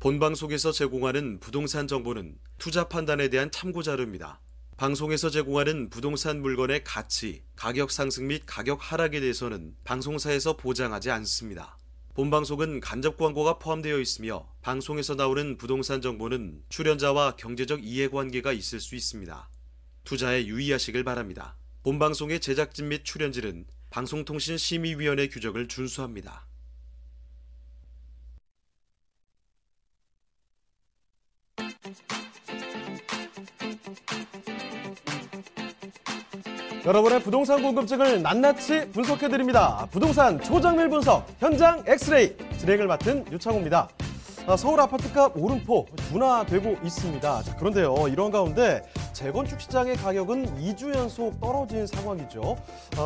본방송에서 제공하는 부동산 정보는 투자 판단에 대한 참고 자료입니다. 방송에서 제공하는 부동산 물건의 가치, 가격 상승 및 가격 하락에 대해서는 방송사에서 보장하지 않습니다. 본방송은 간접 광고가 포함되어 있으며 방송에서 나오는 부동산 정보는 출연자와 경제적 이해관계가 있을 수 있습니다. 투자에 유의하시길 바랍니다. 본방송의 제작진 및 출연진은 방송통신심의위원회 규정을 준수합니다. 여러분의 부동산 궁금증을 낱낱이 분석해드립니다. 부동산 초정밀 분석 현장 엑스레이 진행을 맡은 유창호입니다. 서울 아파트값 오름폭 둔화되고 있습니다. 자, 그런데요, 이런 가운데 재건축 시장의 가격은 2주 연속 떨어진 상황이죠.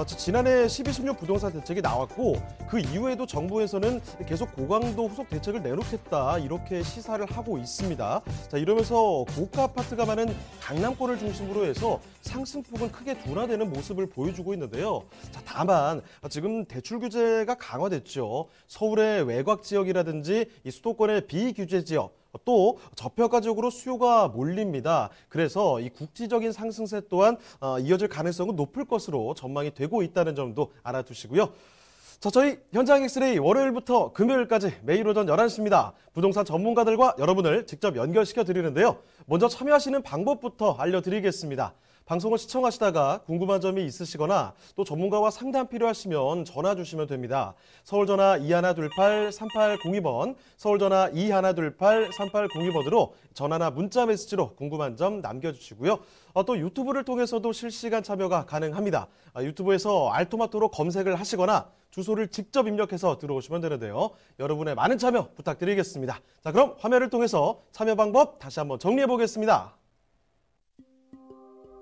지난해 12.16 부동산 대책이 나왔고 그 이후에도 정부에서는 계속 고강도 후속 대책을 내놓겠다 이렇게 시사를 하고 있습니다. 자, 이러면서 고가 아파트가 많은 강남권을 중심으로 해서 상승폭은 크게 둔화되는 모습을 보여주고 있는데요. 자, 다만 지금 대출 규제가 강화됐죠. 서울의 외곽 지역이라든지 이 수도권의 비규제 지역 또 저평가 지역으로 수요가 몰립니다. 그래서 이 국지적인 상승세 또한 이어질 가능성은 높을 것으로 전망이 되고 있다는 점도 알아두시고요. 자, 저희 현장 엑스레이 월요일부터 금요일까지 매일 오전 11시입니다. 부동산 전문가들과 여러분을 직접 연결시켜 드리는데요. 먼저 참여하시는 방법부터 알려드리겠습니다. 방송을 시청하시다가 궁금한 점이 있으시거나 또 전문가와 상담 필요하시면 전화 주시면 됩니다. 서울전화 2128-3802번, 서울전화 2128-3802번으로 전화나 문자 메시지로 궁금한 점 남겨주시고요. 또 유튜브를 통해서도 실시간 참여가 가능합니다. 유튜브에서 알토마토로 검색을 하시거나 주소를 직접 입력해서 들어오시면 되는데요. 여러분의 많은 참여 부탁드리겠습니다. 자, 그럼 화면을 통해서 참여 방법 다시 한번 정리해 보겠습니다.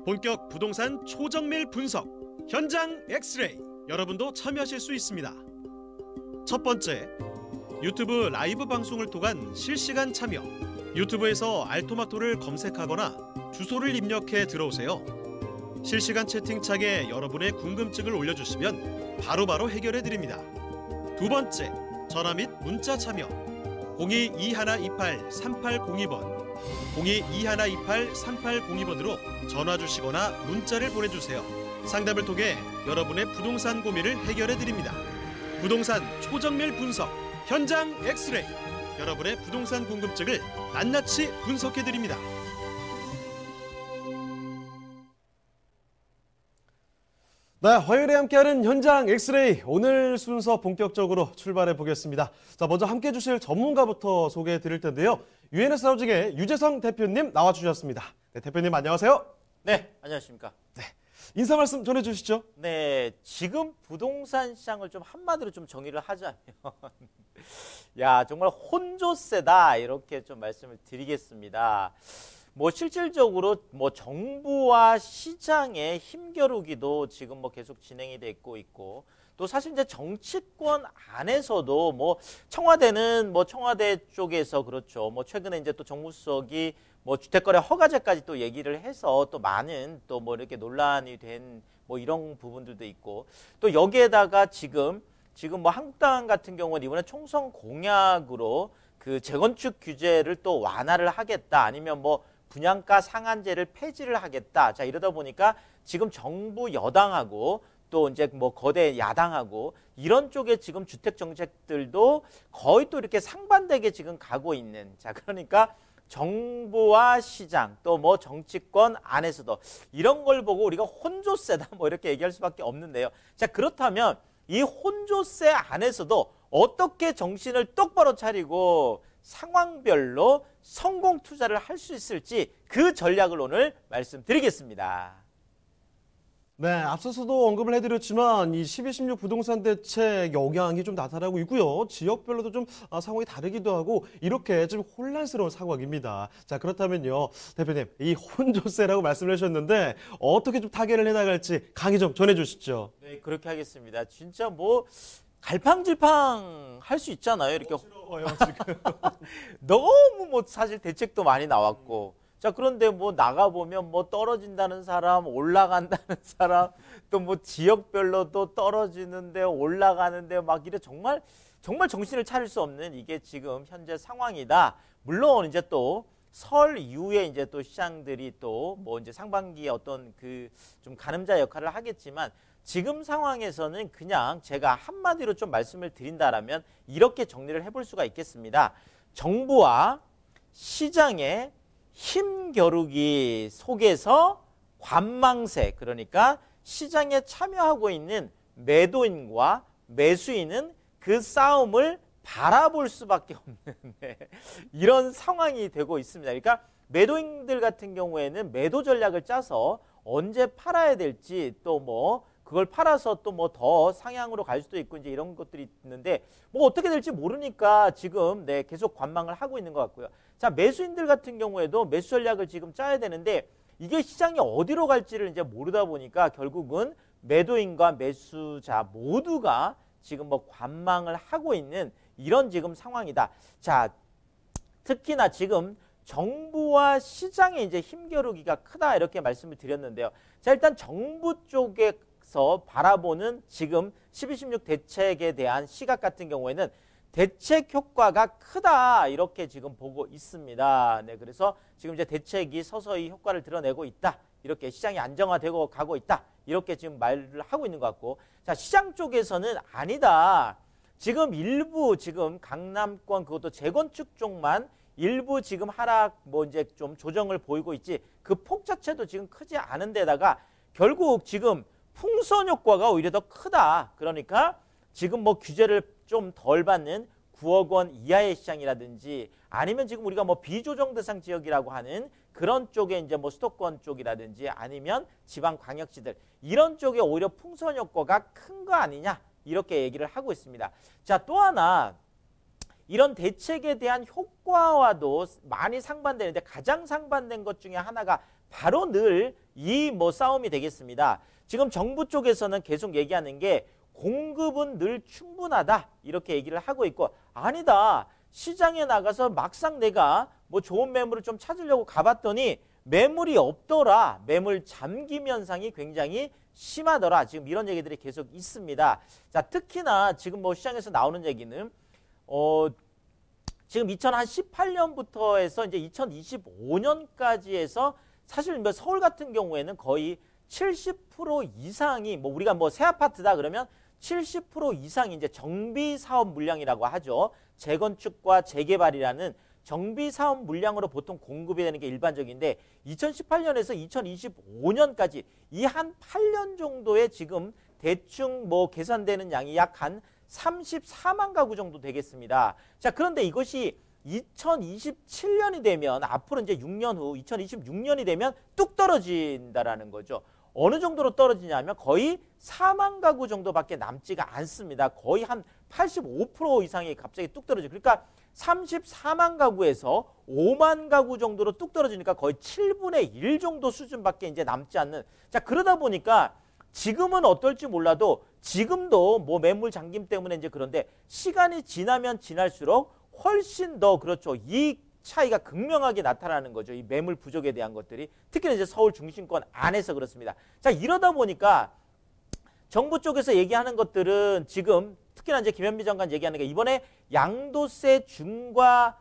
본격 부동산 초정밀 분석 현장 엑스레이 여러분도 참여하실 수 있습니다. 첫 번째, 유튜브 라이브 방송을 통한 실시간 참여. 유튜브에서 알토마토를 검색하거나 주소를 입력해 들어오세요. 실시간 채팅창에 여러분의 궁금증을 올려주시면 바로바로 해결해 드립니다. 두 번째, 전화 및 문자 참여. 02-2128-3802번 02-2128-3802번으로 전화 주시거나 문자를 보내주세요. 상담을 통해 여러분의 부동산 고민을 해결해 드립니다. 부동산 초정밀 분석 현장 엑스레이 여러분의 부동산 궁금증을 낱낱이 분석해 드립니다. 네, 화요일에 함께하는 현장 엑스레이 오늘 순서 본격적으로 출발해 보겠습니다. 자, 먼저 함께해 주실 전문가부터 소개해 드릴 텐데요. UNS 하우징의 유재성 대표님 나와주셨습니다. 네, 대표님 안녕하세요. 네, 안녕하십니까. 네, 인사 말씀 전해주시죠. 네, 지금 부동산 시장을 좀 한마디로 좀 정의를 하자면 야, 정말 혼조세다 이렇게 좀 말씀을 드리겠습니다. 뭐 실질적으로 뭐 정부와 시장의 힘겨루기도 지금 뭐 계속 진행이 되고 있고 또 사실 이제 정치권 안에서도 뭐 청와대는 뭐 청와대 쪽에서 그렇죠. 뭐 최근에 이제 또 정무수석이 뭐 주택거래 허가제까지 또 얘기를 해서 또 많은 또 뭐 이렇게 논란이 된 뭐 이런 부분들도 있고 또 여기에다가 지금 뭐 한국당 같은 경우는 이번에 총선 공약으로 그 재건축 규제를 또 완화를 하겠다 아니면 뭐 분양가 상한제를 폐지를 하겠다. 자, 이러다 보니까 지금 정부 여당하고 또 이제 뭐 거대 야당하고 이런 쪽에 지금 주택 정책들도 거의 또 이렇게 상반되게 지금 가고 있는. 자, 그러니까 정부와 시장 또 뭐 정치권 안에서도 이런 걸 보고 우리가 혼조세다 뭐 이렇게 얘기할 수밖에 없는데요. 자, 그렇다면 이 혼조세 안에서도 어떻게 정신을 똑바로 차리고 상황별로 성공 투자를 할 수 있을지 그 전략을 오늘 말씀드리겠습니다. 네, 앞서서도 언급을 해드렸지만 이 12.16 부동산 대책 영향이 좀 나타나고 있고요. 지역별로도 좀 상황이 다르기도 하고 이렇게 좀 혼란스러운 상황입니다. 자, 그렇다면요, 대표님, 이 혼조세라고 말씀을 해주셨는데 어떻게 좀 타개를 해나갈지 강의 좀 전해주시죠. 네, 그렇게 하겠습니다. 진짜 뭐 갈팡질팡 할 수 있잖아요. 이렇게 어려워요, 지금. 너무 뭐 사실 대책도 많이 나왔고. 자, 그런데 뭐 나가보면 뭐 떨어진다는 사람, 올라간다는 사람, 또 뭐 지역별로 또 떨어지는데 올라가는데 막 이래 정말 정말 정신을 차릴 수 없는 이게 지금 현재 상황이다. 물론 이제 또 설 이후에 이제 또 시장들이 또 뭐 이제 상반기에 어떤 그 좀 가늠자 역할을 하겠지만 지금 상황에서는 그냥 제가 한마디로 좀 말씀을 드린다라면 이렇게 정리를 해볼 수가 있겠습니다. 정부와 시장의 힘겨루기 속에서 관망세, 그러니까 시장에 참여하고 있는 매도인과 매수인은 그 싸움을 바라볼 수밖에 없는 이런 상황이 되고 있습니다. 그러니까 매도인들 같은 경우에는 매도 전략을 짜서 언제 팔아야 될지, 또 뭐 그걸 팔아서 또 뭐 더 상향으로 갈 수도 있고 이제 이런 것들이 있는데 뭐 어떻게 될지 모르니까 지금 계속 관망을 하고 있는 것 같고요. 자, 매수인들 같은 경우에도 매수 전략을 지금 짜야 되는데 이게 시장이 어디로 갈지를 이제 모르다 보니까 결국은 매도인과 매수자 모두가 지금 뭐 관망을 하고 있는 이런 지금 상황이다. 자, 특히나 지금 정부와 시장의 이제 힘겨루기가 크다 이렇게 말씀을 드렸는데요. 자, 일단 정부 쪽에서 바라보는 지금 12.16 대책에 대한 시각 같은 경우에는 대책 효과가 크다 이렇게 지금 보고 있습니다. 네, 그래서 지금 이제 대책이 서서히 효과를 드러내고 있다. 이렇게 시장이 안정화되고 가고 있다. 이렇게 지금 말을 하고 있는 것 같고, 자, 시장 쪽에서는 아니다. 지금 일부 지금 강남권 그것도 재건축 쪽만 일부 지금 하락 뭐 이제 좀 조정을 보이고 있지 그 폭 자체도 지금 크지 않은 데다가 결국 지금 풍선 효과가 오히려 더 크다. 그러니까 지금 뭐 규제를 좀 덜 받는 9억 원 이하의 시장이라든지 아니면 지금 우리가 뭐 비조정 대상 지역이라고 하는 그런 쪽에 이제 뭐 수도권 쪽이라든지 아니면 지방 광역시들 이런 쪽에 오히려 풍선 효과가 큰 거 아니냐 이렇게 얘기를 하고 있습니다. 자, 또 하나 이런 대책에 대한 효과와도 많이 상반되는데 가장 상반된 것 중에 하나가 바로 늘 이 뭐 싸움이 되겠습니다. 지금 정부 쪽에서는 계속 얘기하는 게 공급은 늘 충분하다 이렇게 얘기를 하고 있고, 아니다, 시장에 나가서 막상 내가 뭐 좋은 매물을 좀 찾으려고 가봤더니 매물이 없더라, 매물 잠김 현상이 굉장히 심하더라, 지금 이런 얘기들이 계속 있습니다. 자, 특히나 지금 뭐 시장에서 나오는 얘기는 지금 2018년부터 해서 이제 2025년까지 해서 사실 뭐 서울 같은 경우에는 거의 70% 이상이 뭐 우리가 뭐 새 아파트다 그러면 70% 이상이 이제 정비 사업 물량이라고 하죠. 재건축과 재개발이라는 정비 사업 물량으로 보통 공급이 되는 게 일반적인데 2018년에서 2025년까지 이 한 8년 정도에 지금 대충 뭐 계산되는 양이 약 한 34만 가구 정도 되겠습니다. 자, 그런데 이것이 2027년이 되면 앞으로 이제 6년 후 2026년이 되면 뚝 떨어진다라는 거죠. 어느 정도로 떨어지냐면 거의 4만 가구 정도밖에 남지가 않습니다. 거의 한 85% 이상이 갑자기 뚝 떨어져요. 그러니까 34만 가구에서 5만 가구 정도로 뚝 떨어지니까 거의 7분의 1 정도 수준밖에 이제 남지 않는. 자, 그러다 보니까 지금은 어떨지 몰라도 지금도 뭐 매물 잠김 때문에 이제 그런데 시간이 지나면 지날수록 훨씬 더 그렇죠. 이 차이가 극명하게 나타나는 거죠. 이 매물 부족에 대한 것들이 특히나 이제 서울 중심권 안에서 그렇습니다. 자, 이러다 보니까 정부 쪽에서 얘기하는 것들은 지금 특히나 이제 김현미 장관 얘기하는 게 이번에 양도세 중과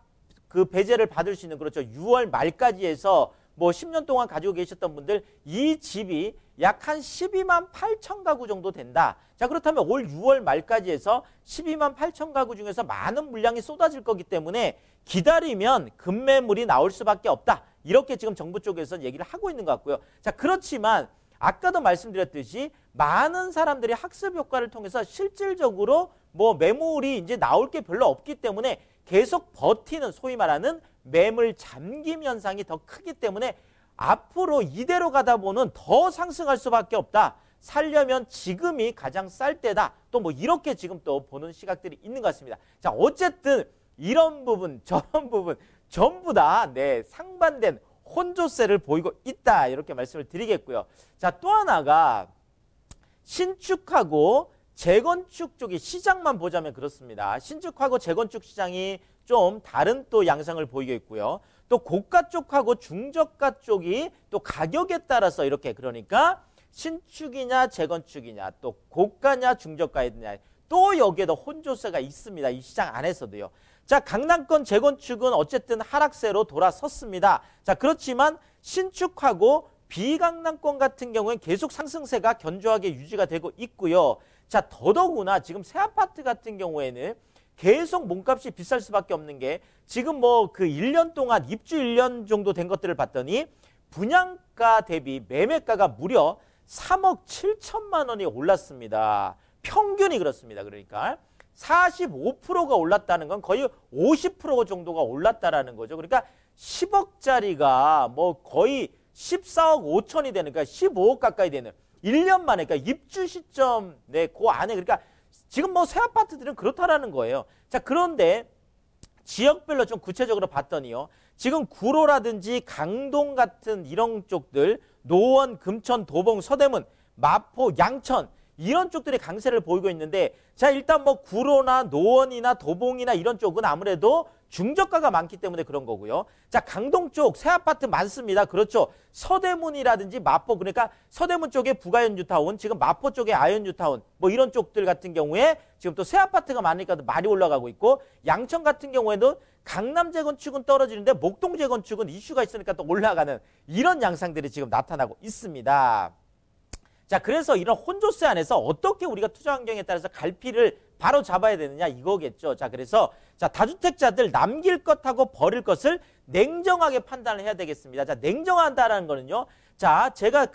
그 배제를 받을 수 있는 그렇죠. 6월 말까지 해서 뭐 10년 동안 가지고 계셨던 분들 이 집이 약 한 12만 8천 가구 정도 된다. 자, 그렇다면 올 6월 말까지 해서 12만 8천 가구 중에서 많은 물량이 쏟아질 거기 때문에 기다리면 급매물이 나올 수밖에 없다. 이렇게 지금 정부 쪽에서 얘기를 하고 있는 것 같고요. 자, 그렇지만 아까도 말씀드렸듯이 많은 사람들이 학습 효과를 통해서 실질적으로 뭐 매물이 이제 나올 게 별로 없기 때문에 계속 버티는 소위 말하는 매물 잠김 현상이 더 크기 때문에 앞으로 이대로 가다 보면 더 상승할 수밖에 없다. 살려면 지금이 가장 쌀 때다. 또 뭐 이렇게 지금 또 보는 시각들이 있는 것 같습니다. 자, 어쨌든 이런 부분 저런 부분 전부 다 상반된 혼조세를 보이고 있다. 이렇게 말씀을 드리겠고요. 자, 또 하나가 신축하고 재건축 쪽이 시장만 보자면 그렇습니다. 신축하고 재건축 시장이 좀 다른 또 양상을 보이고 있고요. 또 고가 쪽하고 중저가 쪽이 또 가격에 따라서 이렇게 그러니까 신축이냐 재건축이냐 또 고가냐 중저가이냐 또 여기에도 혼조세가 있습니다. 이 시장 안에서도요. 자, 강남권 재건축은 어쨌든 하락세로 돌아섰습니다. 자, 그렇지만 신축하고 비강남권 같은 경우엔 계속 상승세가 견조하게 유지가 되고 있고요. 자, 더더구나 지금 새 아파트 같은 경우에는 계속 몸값이 비쌀 수밖에 없는 게 지금 뭐 그 1년 동안 입주 1년 정도 된 것들을 봤더니 분양가 대비 매매가가 무려 3억 7천만 원이 올랐습니다. 평균이 그렇습니다. 그러니까 45%가 올랐다는 건 거의 50% 정도가 올랐다라는 거죠. 그러니까 10억짜리가 뭐 거의 14억 5천이 되는, 그러니까 15억 가까이 되는 1년 만에, 그러니까 입주 시점 그 안에, 그러니까 지금 뭐 새 아파트들은 그렇다라는 거예요. 자, 그런데 지역별로 좀 구체적으로 봤더니요. 지금 구로라든지 강동 같은 이런 쪽들, 노원, 금천, 도봉, 서대문, 마포, 양천 이런 쪽들이 강세를 보이고 있는데, 자, 일단 뭐 구로나 노원이나 도봉이나 이런 쪽은 아무래도 중저가가 많기 때문에 그런 거고요. 자, 강동 쪽 새 아파트 많습니다. 그렇죠. 서대문이라든지 마포, 그러니까 서대문 쪽에 부가연주타운, 지금 마포 쪽에 아현주타운, 뭐 이런 쪽들 같은 경우에 지금 또 새 아파트가 많으니까 많이 올라가고 있고, 양천 같은 경우에도 강남 재건축은 떨어지는데 목동 재건축은 이슈가 있으니까 또 올라가는 이런 양상들이 지금 나타나고 있습니다. 자, 그래서 이런 혼조세 안에서 어떻게 우리가 투자 환경에 따라서 갈피를 바로 잡아야 되느냐 이거겠죠. 자, 그래서 자, 다주택자들 남길 것하고 버릴 것을 냉정하게 판단을 해야 되겠습니다. 자, 냉정하다라는 거는요. 자, 제가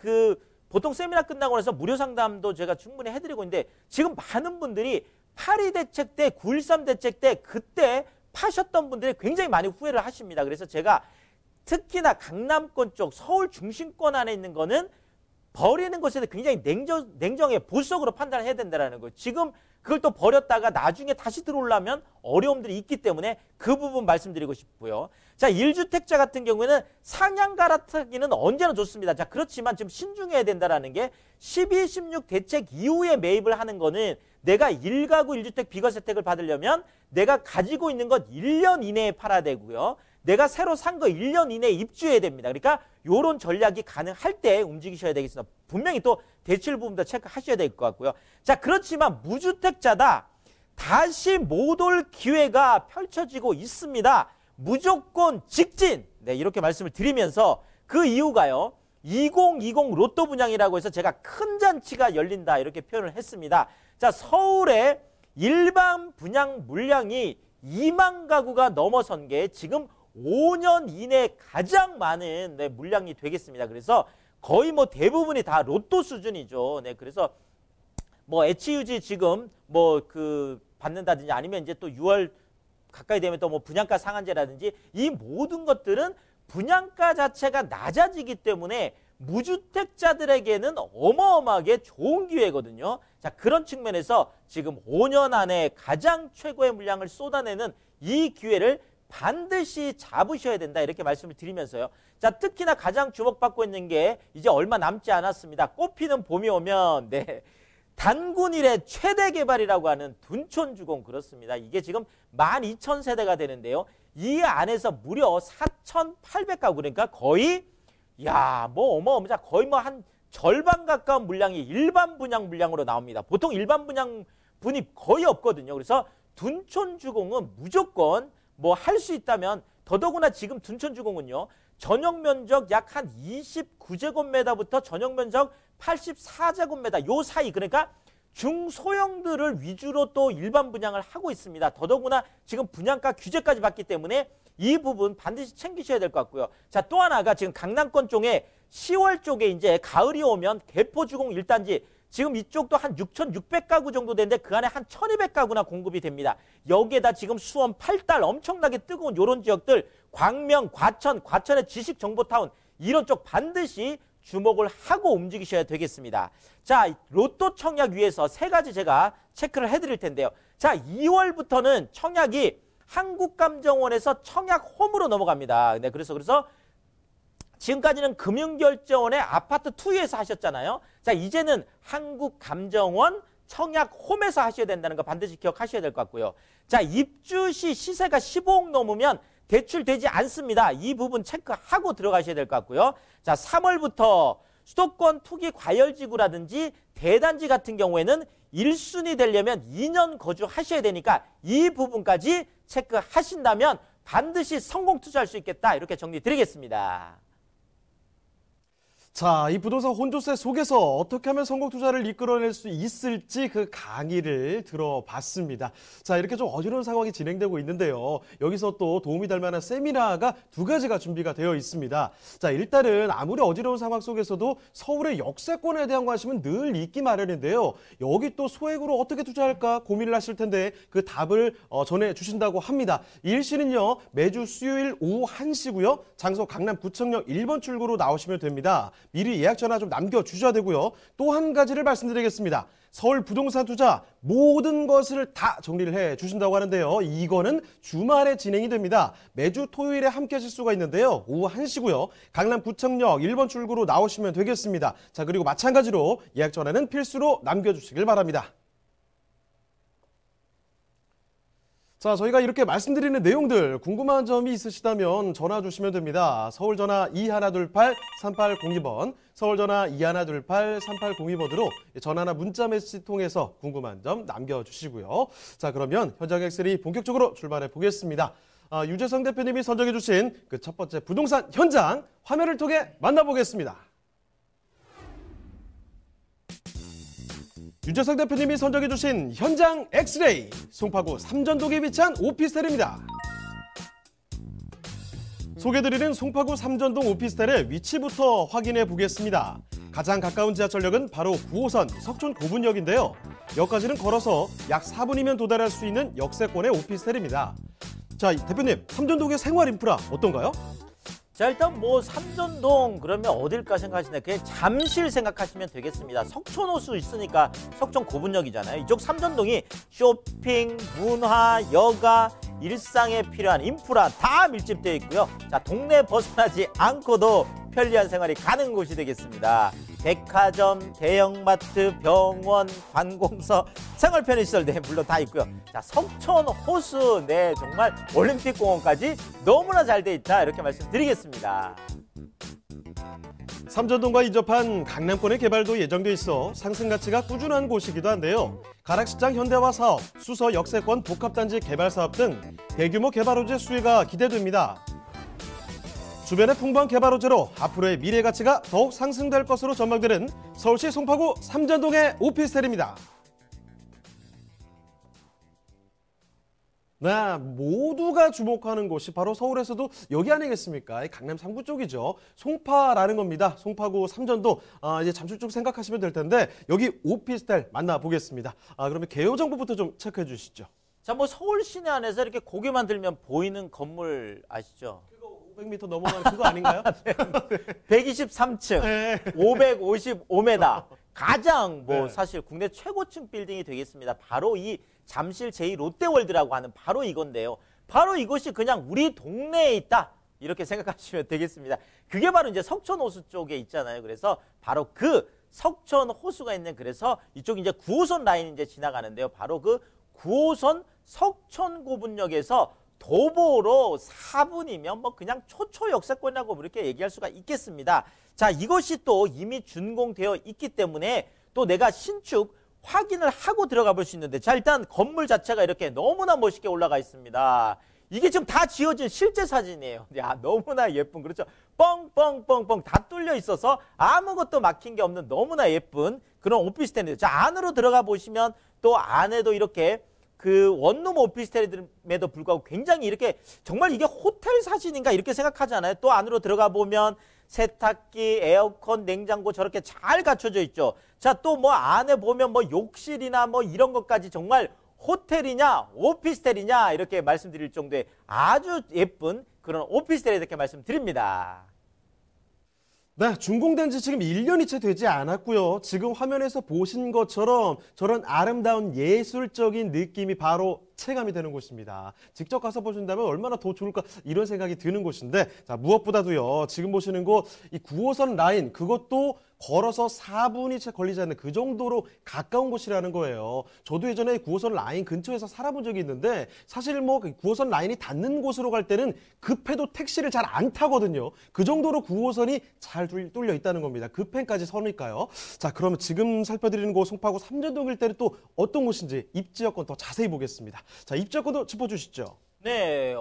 보통 세미나 끝나고 나서 무료 상담도 제가 충분히 해드리고 있는데, 지금 많은 분들이 8.2 대책 때, 9.13 대책 때 그때 파셨던 분들이 굉장히 많이 후회를 하십니다. 그래서 제가 특히나 강남권 쪽 서울 중심권 안에 있는 거는 버리는 것에 대해 굉장히 냉정하게 보수적으로 판단을 해야 된다는 거예요. 지금 그걸 또 버렸다가 나중에 다시 들어오려면 어려움들이 있기 때문에 그 부분 말씀드리고 싶고요. 자, 1주택자 같은 경우에는 상향 갈아타기는 언제나 좋습니다. 자, 그렇지만 지금 신중해야 된다는 게 12, 16 대책 이후에 매입을 하는 거는 내가 1가구 1주택 비과세택을 받으려면 내가 가지고 있는 것 1년 이내에 팔아야 되고요. 내가 새로 산 거 1년 이내에 입주해야 됩니다. 그러니까 이런 전략이 가능할 때 움직이셔야 되겠습니다. 분명히 또 대출 부분도 체크하셔야 될 것 같고요. 자, 그렇지만 무주택자다. 다시 못 올 기회가 펼쳐지고 있습니다. 무조건 직진. 네, 이렇게 말씀을 드리면서 그 이유가요. 2020 로또 분양이라고 해서 제가 큰 잔치가 열린다 이렇게 표현을 했습니다. 자, 서울의 일반 분양 물량이 2만 가구가 넘어선 게 지금 5년 이내에 가장 많은 물량이 되겠습니다. 그래서 거의 뭐 대부분이 다 로또 수준이죠. 네, 그래서 뭐 HUG 지금 뭐 받는다든지 아니면 이제 또 6월 가까이 되면 또 뭐 분양가 상한제라든지 이 모든 것들은 분양가 자체가 낮아지기 때문에 무주택자들에게는 어마어마하게 좋은 기회거든요. 자, 그런 측면에서 지금 5년 안에 가장 최고의 물량을 쏟아내는 이 기회를 반드시 잡으셔야 된다 이렇게 말씀을 드리면서요. 자, 특히나 가장 주목받고 있는 게 이제 얼마 남지 않았습니다. 꽃피는 봄이 오면 단군 이래 최대 개발이라고 하는 둔촌주공 그렇습니다. 이게 지금 12,000세대가 되는데요. 이 안에서 무려 4,800가구 그러니까 거의 어마어마하다. 거의 뭐 한 절반 가까운 물량이 일반 분양 물량으로 나옵니다. 보통 일반 분양 분이 거의 없거든요. 그래서 둔촌주공은 무조건 뭐 할 수 있다면 더더구나 지금 둔촌주공은요. 전용 면적 약 한 29제곱미터부터 전용 면적 84제곱미터 요 사이 그러니까 중소형들을 위주로 또 일반 분양을 하고 있습니다. 더더구나 지금 분양가 규제까지 받기 때문에 이 부분 반드시 챙기셔야 될 것 같고요. 자, 또 하나가 지금 강남권 쪽에 10월 쪽에 이제 가을이 오면 개포주공 1단지 지금 이쪽도 한 6,600가구 정도 되는데 그 안에 한 1,200가구나 공급이 됩니다. 여기에다 지금 수원 8달 엄청나게 뜨거운 이런 지역들 광명, 과천의 지식정보타운 이런 쪽 반드시 주목을 하고 움직이셔야 되겠습니다. 자, 로또 청약 위에서 세 가지 제가 체크를 해드릴 텐데요. 자, 2월부터는 청약이 한국감정원에서 청약홈으로 넘어갑니다. 네, 그래서 지금까지는 금융결제원의 아파트 투유에서 하셨잖아요. 자, 이제는 한국감정원 청약홈에서 하셔야 된다는 거 반드시 기억하셔야 될 것 같고요. 자, 입주 시 시세가 15억 넘으면 대출되지 않습니다. 이 부분 체크하고 들어가셔야 될 것 같고요. 자, 3월부터 수도권 투기 과열지구라든지 대단지 같은 경우에는 1순위 되려면 2년 거주하셔야 되니까 이 부분까지 체크하신다면 반드시 성공 투자할 수 있겠다. 이렇게 정리 드리겠습니다. 자, 이 부동산 혼조세 속에서 어떻게 하면 성공 투자를 이끌어낼 수 있을지 그 강의를 들어봤습니다. 자, 이렇게 좀 어지러운 상황이 진행되고 있는데요. 여기서 또 도움이 될 만한 세미나가 2가지가 준비가 되어 있습니다. 자, 일단은 아무리 어지러운 상황 속에서도 서울의 역세권에 대한 관심은 늘 있기 마련인데요. 여기 또 소액으로 어떻게 투자할까 고민을 하실 텐데 그 답을 전해주신다고 합니다. 이 일시는요, 매주 수요일 오후 1시고요. 장소 강남구청역 1번 출구로 나오시면 됩니다. 미리 예약 전화 좀 남겨주셔야 되고요. 또 한 가지를 말씀드리겠습니다. 서울 부동산 투자 모든 것을 다 정리를 해주신다고 하는데요. 이거는 주말에 진행이 됩니다. 매주 토요일에 함께 하실 수가 있는데요. 오후 1시고요. 강남구청역 1번 출구로 나오시면 되겠습니다. 자, 그리고 마찬가지로 예약 전화는 필수로 남겨주시길 바랍니다. 자, 저희가 이렇게 말씀드리는 내용들 궁금한 점이 있으시다면 전화 주시면 됩니다. 서울전화 2128-3802번, 서울전화 2128-3802번으로 전화나 문자 메시지 통해서 궁금한 점 남겨주시고요. 자, 그러면 현장 엑셀이 본격적으로 출발해 보겠습니다. 유재성 대표님이 선정해 주신 그 첫 번째 부동산 현장 화면을 통해 만나보겠습니다. 유재석 대표님이 선정해 주신 현장 엑스레이, 송파구 삼전동에 위치한 오피스텔입니다. 소개드리는 송파구 삼전동 오피스텔의 위치부터 확인해 보겠습니다. 가장 가까운 지하철역은 바로 9호선 석촌 고분역인데요. 역까지는 걸어서 약 4분이면 도달할 수 있는 역세권의 오피스텔입니다. 자, 대표님, 삼전동의 생활 인프라 어떤가요? 자, 일단 뭐 삼전동 그러면 어딜까 생각하시는데 그냥 잠실 생각하시면 되겠습니다. 석촌호수 있으니까 석촌 고분역이잖아요. 이쪽 삼전동이 쇼핑, 문화, 여가, 일상에 필요한 인프라 다 밀집되어 있고요. 자, 동네 벗어나지 않고도 편리한 생활이 가능한 곳이 되겠습니다. 백화점, 대형마트, 병원, 관공서, 생활 편의시설 네 물론 다 있고요. 자, 석촌 호수 네 정말 올림픽공원까지 너무나 잘 돼 있다 이렇게 말씀드리겠습니다. 삼전동과 인접한 강남권의 개발도 예정돼 있어 상승 가치가 꾸준한 곳이기도 한데요. 가락시장 현대화 사업, 수서 역세권 복합단지 개발 사업 등 대규모 개발 호재 수혜가 기대됩니다. 주변의 풍부한 개발 호재로 앞으로의 미래 가치가 더욱 상승될 것으로 전망되는 서울시 송파구 삼전동의 오피스텔입니다. 네, 모두가 주목하는 곳이 바로 서울에서도 여기 아니겠습니까? 강남 상부 쪽이죠. 송파라는 겁니다. 송파구 삼전동. 이제 잠시 쭉 생각하시면 될 텐데 여기 오피스텔 만나보겠습니다. 그러면 개요 정보부터 좀 체크해 주시죠. 자, 뭐 서울 시내 안에서 이렇게 고개만 들면 보이는 건물 아시죠? 500m 넘어가는 그거 아닌가요? 123층, 네. 555m. 가장 뭐 네. 사실 국내 최고층 빌딩이 되겠습니다. 바로 이 잠실 제2롯데월드라고 하는 바로 이건데요. 바로 이것이 그냥 우리 동네에 있다. 이렇게 생각하시면 되겠습니다. 그게 바로 이제 석촌호수 쪽에 있잖아요. 그래서 바로 그 석촌호수가 있는 그래서 이쪽 이제 9호선 라인이 이제 지나가는데요. 바로 그 9호선 석촌고분역에서 도보로 4분이면 뭐 그냥 초초 역세권이라고 이렇게 얘기할 수가 있겠습니다. 자, 이것이 또 이미 준공되어 있기 때문에 또 내가 신축 확인을 하고 들어가 볼 수 있는데 자, 일단 건물 자체가 이렇게 너무나 멋있게 올라가 있습니다. 이게 지금 다 지어진 실제 사진이에요. 야, 너무나 예쁜, 그렇죠? 뻥뻥뻥뻥 다 뚫려 있어서 아무것도 막힌 게 없는 너무나 예쁜 그런 오피스텔인데 자, 안으로 들어가 보시면 또 안에도 이렇게 그 원룸 오피스텔임에도 불구하고 굉장히 이렇게 정말 이게 호텔 사진인가 이렇게 생각하잖아요. 또 안으로 들어가 보면 세탁기, 에어컨, 냉장고 저렇게 잘 갖춰져 있죠. 자, 또 뭐 안에 보면 뭐 욕실이나 뭐 이런 것까지 정말 호텔이냐 오피스텔이냐 이렇게 말씀드릴 정도의 아주 예쁜 그런 오피스텔 이렇게 말씀드립니다. 네, 준공된 지 지금 1년이 채 되지 않았고요. 지금 화면에서 보신 것처럼 저런 아름다운 예술적인 느낌이 바로 입체감이 되는 곳입니다. 직접 가서 보신다면 얼마나 더 좋을까 이런 생각이 드는 곳인데 자, 무엇보다도요. 지금 보시는 곳 이 9호선 라인 그것도 걸어서 4분이 채 걸리지 않는 그 정도로 가까운 곳이라는 거예요. 저도 예전에 9호선 라인 근처에서 살아본 적이 있는데 사실 뭐 9호선 라인이 닿는 곳으로 갈 때는 급해도 택시를 잘 안 타거든요. 그 정도로 9호선이 잘 뚫려 있다는 겁니다. 급행까지 서니까요. 자, 그러면 지금 살펴드리는 곳 송파구 삼전동일 때는 또 어떤 곳인지 입지 여건 더 자세히 보겠습니다. 자, 입지 여건도 짚어주시죠. 네.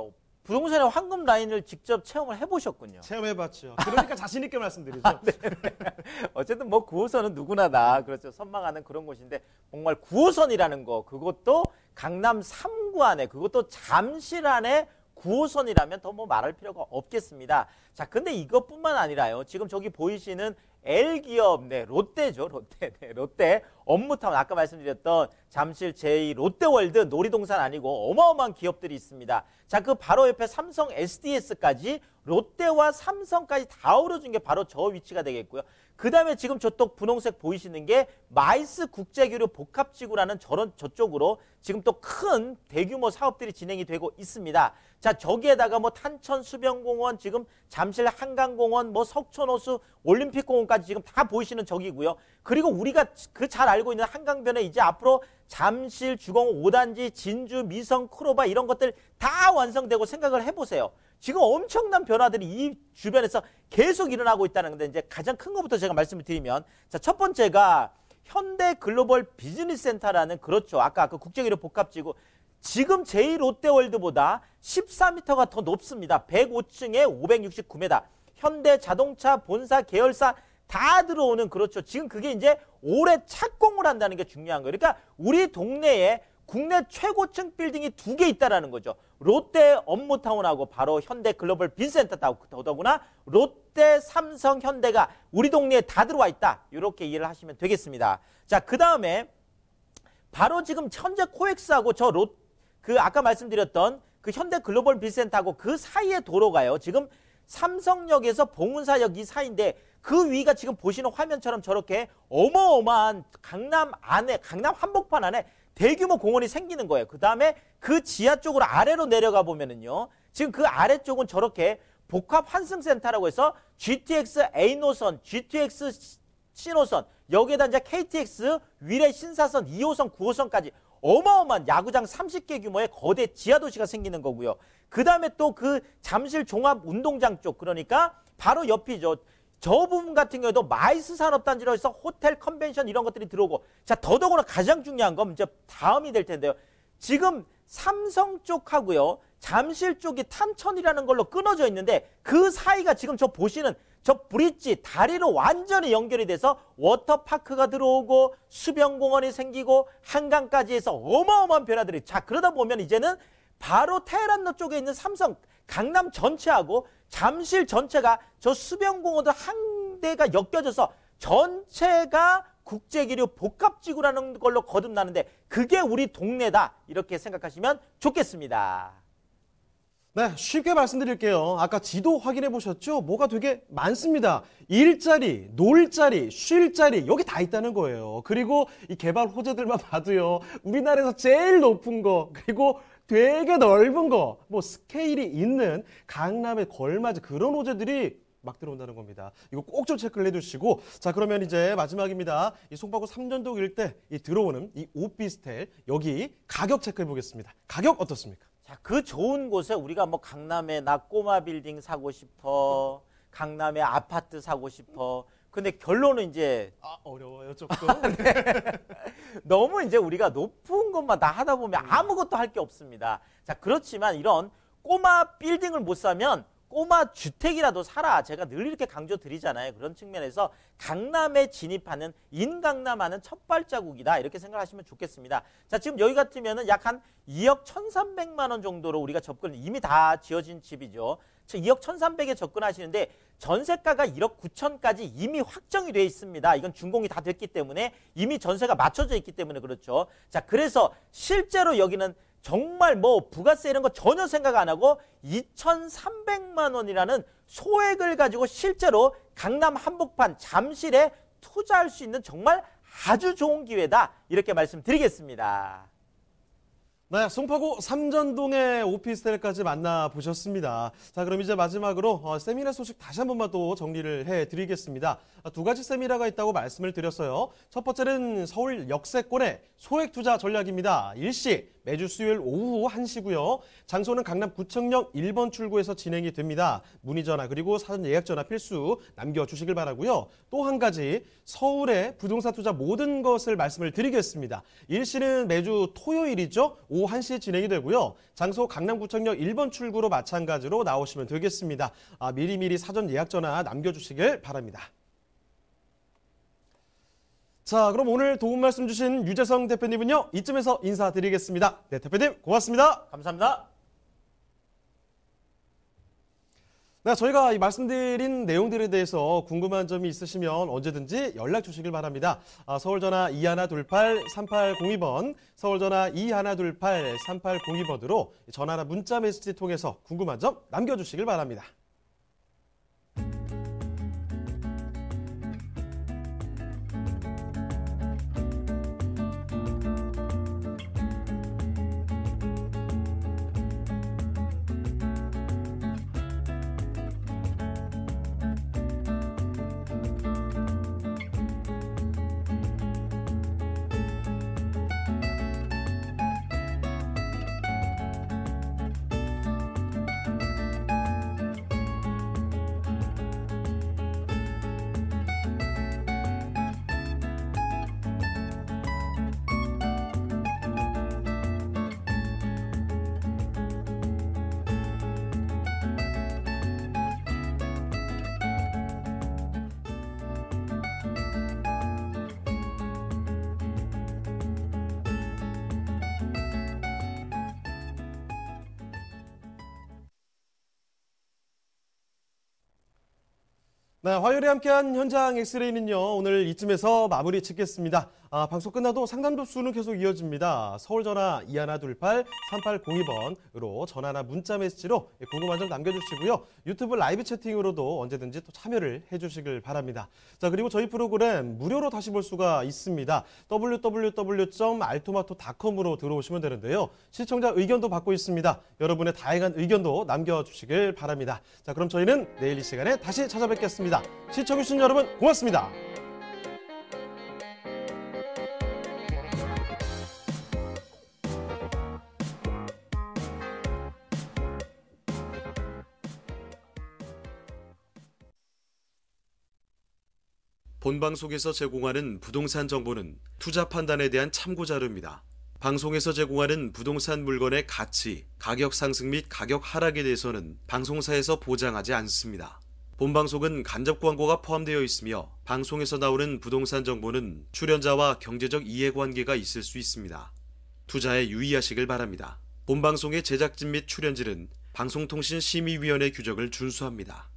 부동산의 황금 라인을 직접 체험을 해보셨군요. 체험해봤죠. 그러니까 자신 있게 말씀드리죠. 네. 어쨌든 뭐 9호선은 누구나 다 그렇죠. 선망하는 그런 곳인데 정말 9호선이라는 거 그것도 강남 3구 안에 그것도 잠실 안에 9호선이라면 더 뭐 말할 필요가 없겠습니다. 자, 근데 이것뿐만 아니라요. 지금 저기 보이시는 L기업, 네, 롯데죠. 롯데. 네, 롯데 업무타운 아까 말씀드렸던 잠실 제2 롯데월드 놀이동산 아니고 어마어마한 기업들이 있습니다. 자, 그 바로 옆에 삼성 SDS까지 롯데와 삼성까지 다 어우러진 게 바로 저 위치가 되겠고요. 그 다음에 지금 저쪽 분홍색 보이시는 게 마이스 국제교류 복합지구라는 저쪽으로 지금 또 큰 대규모 사업들이 진행이 되고 있습니다. 자, 저기에다가 뭐 탄천 수변공원, 지금 잠실 한강공원, 뭐 석촌호수, 올림픽공원까지 지금 다 보이시는 저기고요. 그리고 우리가 그 잘 알고 있는 한강변에 이제 앞으로 잠실, 주공 5단지, 진주, 미성, 크로바 이런 것들 다 완성되고 생각을 해보세요. 지금 엄청난 변화들이 이 주변에서 계속 일어나고 있다는 건데 이제 가장 큰 것부터 제가 말씀을 드리면 자, 첫 번째가 현대 글로벌 비즈니스 센터라는 그렇죠. 아까 그 국제기류 복합지구 지금 제2롯데월드보다 14m가 더 높습니다. 105층에 569m. 현대 자동차 본사 계열사 다 들어오는 그렇죠. 지금 그게 이제 올해 착공을 한다는 게 중요한 거예요. 그러니까 우리 동네에 국내 최고층 빌딩이 2개 있다라는 거죠. 롯데 업무타운하고 바로 현대 글로벌 빈센터하고 더더구나 롯데, 삼성, 현대가 우리 동네에 다 들어와 있다. 이렇게 이해를 하시면 되겠습니다. 자, 그 다음에 바로 지금 현재 코엑스하고 그 아까 말씀드렸던 그 현대 글로벌 빈센터하고 그 사이의 도로가요. 지금 삼성역에서 봉은사역 이 사이인데 그 위가 지금 보시는 화면처럼 저렇게 어마어마한 강남 안에, 강남 한복판 안에 대규모 공원이 생기는 거예요. 그 다음에 그 지하 쪽으로 아래로 내려가 보면은요. 지금 그 아래쪽은 저렇게 복합 환승센터라고 해서 GTX A노선, GTX C노선, 여기에다 이제 KTX 위례 신사선 2호선, 9호선까지 어마어마한 야구장 30개 규모의 거대 지하도시가 생기는 거고요. 그 다음에 또 그 잠실 종합운동장 쪽, 그러니까 바로 옆이죠. 저 부분 같은 경우에도 마이스 산업단지로 해서 호텔, 컨벤션 이런 것들이 들어오고 자, 더더구나 가장 중요한 건 이제 다음이 될 텐데요. 지금 삼성 쪽하고요. 잠실 쪽이 탄천이라는 걸로 끊어져 있는데 그 사이가 지금 저 보시는 저 브릿지, 다리로 완전히 연결이 돼서 워터파크가 들어오고 수변공원이 생기고 한강까지 해서 어마어마한 변화들이 자, 그러다 보면 이제는 바로 테헤란로 쪽에 있는 삼성 강남 전체하고 잠실 전체가 저 수변공원도 한 대가 엮여져서 전체가 국제기류 복합지구라는 걸로 거듭나는데 그게 우리 동네다 이렇게 생각하시면 좋겠습니다. 네, 쉽게 말씀드릴게요. 아까 지도 확인해 보셨죠? 뭐가 되게 많습니다. 일자리, 놀자리, 쉴자리 여기 다 있다는 거예요. 그리고 이 개발 호재들만 봐도요. 우리나라에서 제일 높은 거 그리고 되게 넓은 거, 뭐 스케일이 있는 강남에 걸맞은 그런 호재들이 막 들어온다는 겁니다. 이거 꼭 좀 체크를 해두시고 자, 그러면 이제 마지막입니다. 이 송파구 삼전동 일대 이 들어오는 이 오피스텔 여기 가격 체크해 보겠습니다. 가격 어떻습니까? 자, 그 좋은 곳에 우리가 뭐 강남에 나 꼬마 빌딩 사고 싶어, 강남에 아파트 사고 싶어. 근데 결론은 이제 어려워요 조금. 네. 너무 이제 우리가 높은 것만 다 하다 보면 아무것도 할 게 없습니다. 자, 그렇지만 이런 꼬마 빌딩을 못 사면 꼬마 주택이라도 사라. 제가 늘 이렇게 강조드리잖아요. 그런 측면에서 강남에 진입하는 인강남하는 첫 발자국이다. 이렇게 생각하시면 좋겠습니다. 자, 지금 여기 같으면은 약 한 2억 1,300만 원 정도로 우리가 접근 이미 다 지어진 집이죠. 2억 1,300에 접근하시는데 전세가가 1억 9천까지 이미 확정이 되어 있습니다. 이건 준공이 다 됐기 때문에 이미 전세가 맞춰져 있기 때문에 그렇죠. 자, 그래서 실제로 여기는 정말 뭐 부가세 이런 거 전혀 생각 안 하고 2,300만 원이라는 소액을 가지고 실제로 강남 한복판 잠실에 투자할 수 있는 정말 아주 좋은 기회다. 이렇게 말씀드리겠습니다. 네, 송파구 삼전동의 오피스텔까지 만나보셨습니다. 자, 그럼 이제 마지막으로 세미나 소식 다시 한 번만 또 정리를 해드리겠습니다. 두 가지 세미나가 있다고 말씀을 드렸어요. 첫 번째는 서울 역세권의 소액 투자 전략입니다. 일시 매주 수요일 오후 1시고요. 장소는 강남구청역 1번 출구에서 진행이 됩니다. 문의 전화 그리고 사전 예약 전화 필수 남겨주시길 바라고요. 또 한 가지 서울의 부동산 투자 모든 것을 말씀을 드리겠습니다. 일시는 매주 토요일이죠. 오후 1시에 진행이 되고요. 장소 강남구청역 1번 출구로 마찬가지로 나오시면 되겠습니다. 미리미리 사전 예약 전화 남겨주시길 바랍니다. 자, 그럼 오늘 도움 말씀 주신 유재성 대표님은요, 이쯤에서 인사드리겠습니다. 네, 대표님 고맙습니다. 감사합니다. 네, 저희가 이 말씀드린 내용들에 대해서 궁금한 점이 있으시면 언제든지 연락 주시길 바랍니다. 서울전화 2128-3802번, 서울전화 2128-3802번으로 전화나 문자 메시지 통해서 궁금한 점 남겨주시길 바랍니다. 네, 화요일에 함께한 현장 엑스레이는요, 오늘 이쯤에서 마무리 짓겠습니다. 방송 끝나도 상담 접수는 계속 이어집니다. 서울전화 2128-3802번으로 전화나 문자 메시지로 궁금한 점 남겨주시고요. 유튜브 라이브 채팅으로도 언제든지 또 참여를 해주시길 바랍니다. 자, 그리고 저희 프로그램 무료로 다시 볼 수가 있습니다. www.altomato.com으로 들어오시면 되는데요. 시청자 의견도 받고 있습니다. 여러분의 다양한 의견도 남겨주시길 바랍니다. 자, 그럼 저희는 내일 이 시간에 다시 찾아뵙겠습니다. 시청해주신 여러분 고맙습니다. 본방송에서 제공하는 부동산 정보는 투자 판단에 대한 참고 자료입니다. 방송에서 제공하는 부동산 물건의 가치, 가격 상승 및 가격 하락에 대해서는 방송사에서 보장하지 않습니다. 본방송은 간접 광고가 포함되어 있으며 방송에서 나오는 부동산 정보는 출연자와 경제적 이해관계가 있을 수 있습니다. 투자에 유의하시길 바랍니다. 본방송의 제작진 및 출연진은 방송통신심의위원회 규정을 준수합니다.